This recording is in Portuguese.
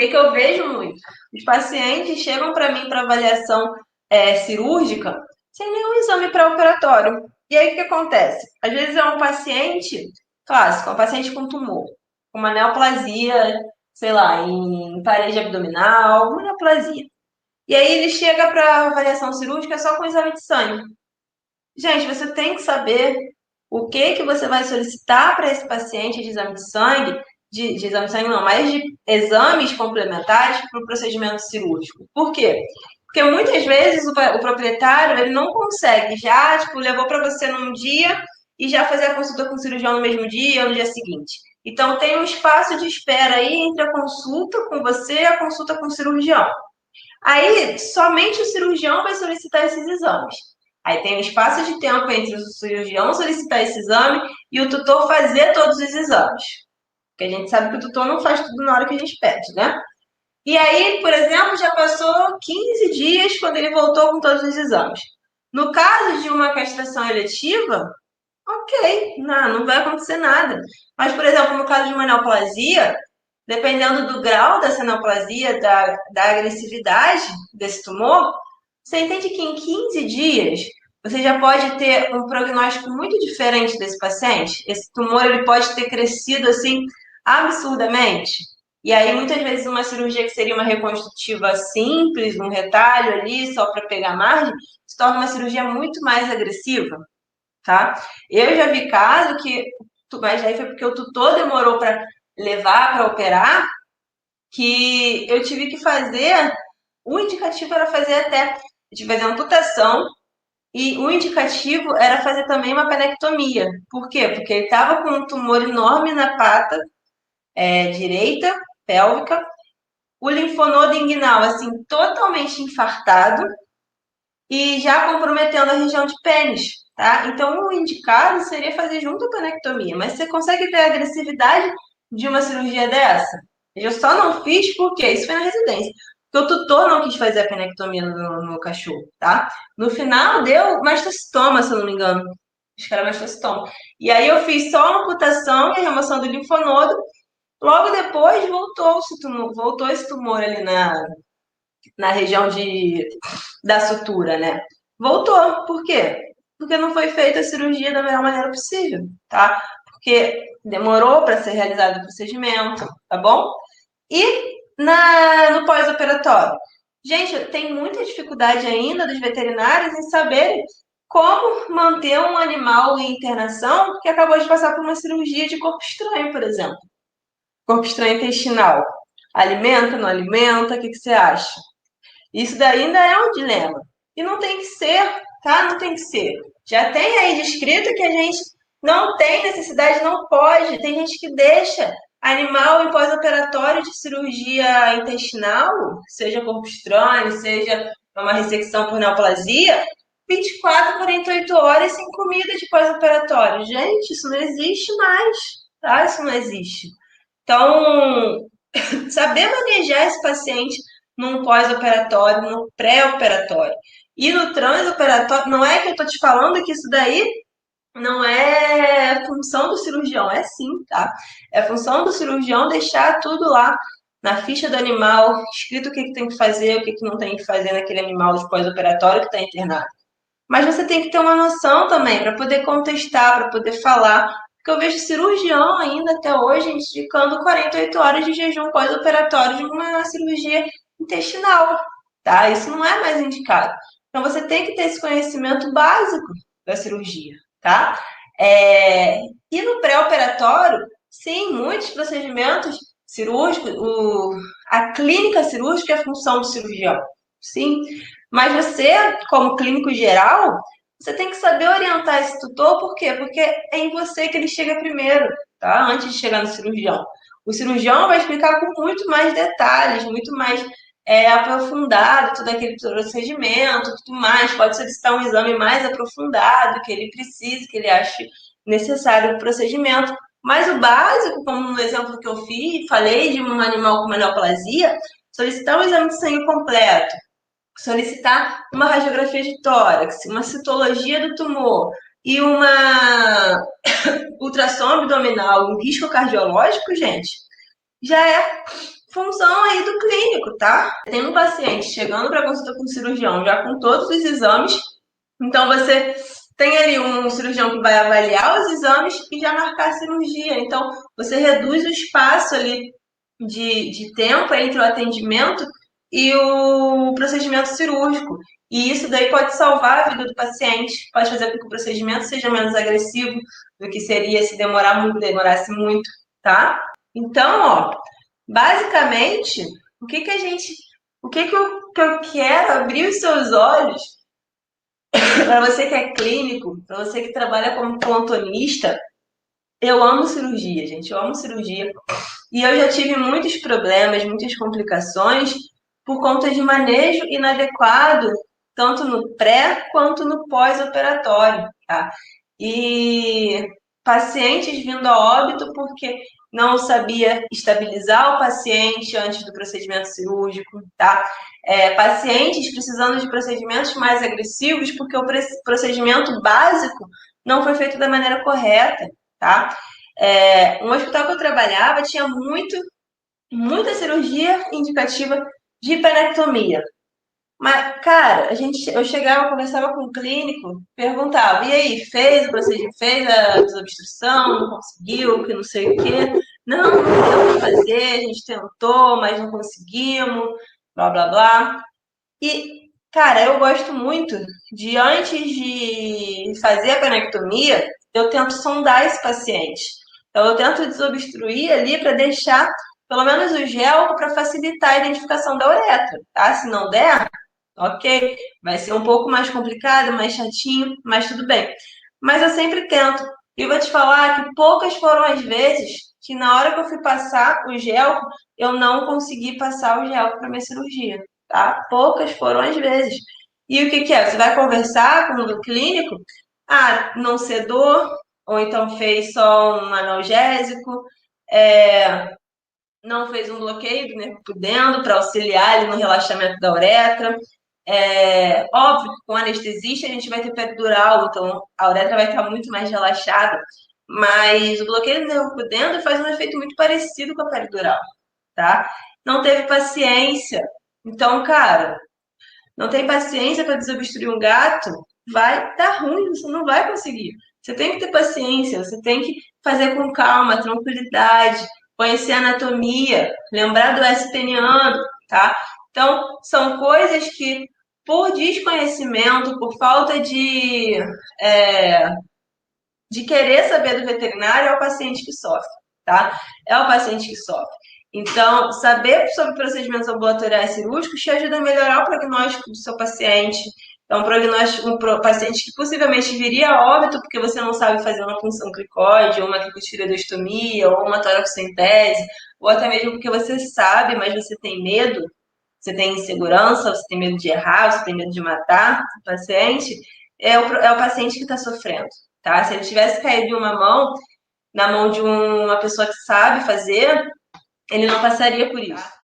que eu vejo muito? Os pacientes chegam para mim para avaliação cirúrgica sem nenhum exame pré-operatório. E aí o que acontece? Às vezes é um paciente clássico, um paciente com tumor, com uma neoplasia, sei lá, em parede abdominal, uma neoplasia. E aí ele chega para avaliação cirúrgica só com exame de sangue. Gente, você tem que saber o que que você vai solicitar para esse paciente de exame de sangue, de exame de sangue não, mas de exames complementares para o procedimento cirúrgico. Por quê? Porque muitas vezes o proprietário ele não consegue já, tipo, levou para você num dia e já fazer a consulta com o cirurgião no mesmo dia ou no dia seguinte. Então tem um espaço de espera aí entre a consulta com você e a consulta com o cirurgião. Aí, somente o cirurgião vai solicitar esses exames. Aí tem um espaço de tempo entre o cirurgião solicitar esse exame e o tutor fazer todos os exames. Porque a gente sabe que o tutor não faz tudo na hora que a gente pede, né? E aí, por exemplo, já passou 15 dias quando ele voltou com todos os exames. No caso de uma castração eletiva, ok, não vai acontecer nada. Mas, por exemplo, no caso de uma neoplasia, dependendo do grau dessa neoplasia, da agressividade desse tumor, você entende que em 15 dias você já pode ter um prognóstico muito diferente desse paciente? Esse tumor ele pode ter crescido assim absurdamente. E aí, muitas vezes, uma cirurgia que seria uma reconstrutiva simples, um retalho ali, só para pegar margem, se torna uma cirurgia muito mais agressiva, tá? Eu já vi caso que, mas aí foi porque o tutor demorou para levar para operar, que eu tive que fazer, o indicativo era fazer até, eu tive que fazer amputação, e o indicativo era fazer também uma penectomia. Por quê? Porque ele estava com um tumor enorme na pata direita, pélvica, o linfonodo inguinal, assim, totalmente infartado, e já comprometendo a região de pênis, tá? Então, o indicado seria fazer junto a penectomia, mas você consegue ver a agressividade de uma cirurgia dessa? Eu só não fiz porque isso foi na residência. Porque o tutor não quis fazer a penectomia no cachorro, tá? No final deu mastocitoma, se eu não me engano. Acho que era mastocitoma. E aí eu fiz só a amputação e a remoção do linfonodo. Logo depois voltou esse tumor ali na região da sutura, né? Voltou. Por quê? Porque não foi feita a cirurgia da melhor maneira possível, tá? Porque demorou para ser realizado o procedimento, tá bom? E no pós-operatório? Gente, tem muita dificuldade ainda dos veterinários em saberem como manter um animal em internação que acabou de passar por uma cirurgia de corpo estranho, por exemplo. Corpo estranho intestinal. Alimenta, não alimenta? O que você acha? Isso daí ainda é um dilema. E não tem que ser, tá? Não tem que ser. Já tem aí descrito que a gente não tem necessidade, não pode. Tem gente que deixa animal em pós-operatório de cirurgia intestinal, seja corpo estranho, seja uma ressecção por neoplasia, 24, 48 horas sem comida de pós-operatório. Gente, isso não existe mais, tá? Isso não existe. Então, saber manejar esse paciente num pós-operatório, no pré-operatório. E no transoperatório, não é que eu estou te falando que isso daí não é função do cirurgião, é sim, tá? É função do cirurgião deixar tudo lá na ficha do animal, escrito o que tem que fazer, o que não tem que fazer naquele animal de pós-operatório que está internado. Mas você tem que ter uma noção também para poder contestar, para poder falar. Porque eu vejo cirurgião ainda até hoje indicando 48 horas de jejum pós-operatório de uma cirurgia intestinal, tá? Isso não é mais indicado. Então você tem que ter esse conhecimento básico da cirurgia, tá? E no pré-operatório, sim, muitos procedimentos cirúrgicos, a clínica cirúrgica é função do cirurgião, sim. Mas você, como clínico geral, você tem que saber orientar esse tutor, por quê? Porque é em você que ele chega primeiro, tá? Antes de chegar no cirurgião. O cirurgião vai explicar com muito mais detalhes, muito mais aprofundado todo aquele procedimento, tudo mais. Pode solicitar um exame mais aprofundado, que ele precise, que ele ache necessário o procedimento. Mas o básico, como no exemplo que eu fiz, falei de um animal com neoplasia, solicitar um exame de sangue completo, solicitar uma radiografia de tórax, uma citologia do tumor e uma ultrassom abdominal, um risco cardiológico, gente, já é função aí do clínico, tá? Tem um paciente chegando para consulta com o cirurgião já com todos os exames, então você tem ali um cirurgião que vai avaliar os exames e já marcar a cirurgia. Então você reduz o espaço ali de tempo entre o atendimento e o procedimento cirúrgico. E isso daí pode salvar a vida do paciente, pode fazer com que o procedimento seja menos agressivo do que seria se demorasse muito, tá? Então, ó, basicamente, o que eu quero abrir os seus olhos para você que é clínico, para você que trabalha como plantonista, eu amo cirurgia, gente, eu amo cirurgia. E eu já tive muitos problemas, muitas complicações por conta de manejo inadequado, tanto no pré quanto no pós-operatório, tá? E pacientes vindo a óbito porque não sabia estabilizar o paciente antes do procedimento cirúrgico, tá? Pacientes precisando de procedimentos mais agressivos porque o procedimento básico não foi feito da maneira correta, tá? Um hospital que eu trabalhava tinha muita cirurgia indicativa de hiperectomia. Mas, cara, eu chegava, conversava com o clínico, perguntava, e aí, fez o procedimento, fez a desobstrução, não conseguiu, que não sei o quê. Não, não deu para fazer, a gente tentou, mas não conseguimos, blá, blá, blá. E, cara, eu gosto muito de, antes de fazer a penectomia, eu tento sondar esse paciente. Então, eu tento desobstruir ali para deixar pelo menos o gel para facilitar a identificação da uretra, tá? Se não der, ok, vai ser um pouco mais complicado, mais chatinho, mas tudo bem. Mas eu sempre tento. E vou te falar que poucas foram as vezes que na hora que eu fui passar o gel, eu não consegui passar o gel para minha cirurgia, tá? Poucas foram as vezes. E o que que é? Você vai conversar com o clínico? Ah, não sedou, ou então fez só um analgésico, não fez um bloqueio do nervo pudendo para auxiliar ali no relaxamento da uretra. Óbvio que com anestesista a gente vai ter peridural, então a uretra vai estar muito mais relaxada, mas o bloqueio do nervo pudendo faz um efeito muito parecido com a peridural, tá? Não teve paciência. Então, cara, não tem paciência para desobstruir um gato, vai dar ruim, você não vai conseguir. Você tem que ter paciência, você tem que fazer com calma, tranquilidade, conhecer a anatomia, lembrar do S peniano, tá? Então, são coisas que, por desconhecimento, por falta de querer saber do veterinário, é o paciente que sofre, tá? É o paciente que sofre. Então, saber sobre procedimentos ambulatoriais cirúrgicos te ajuda a melhorar o prognóstico do seu paciente. Então, um paciente que possivelmente viria a óbito porque você não sabe fazer uma punção cricóide, ou uma cricotireoidostomia, ou uma toracocentese, ou até mesmo porque você sabe, mas você tem medo, você tem insegurança, você tem medo de errar, você tem medo de matar o paciente, é o paciente que está sofrendo, tá? Se ele tivesse caído na mão de uma pessoa que sabe fazer, ele não passaria por isso.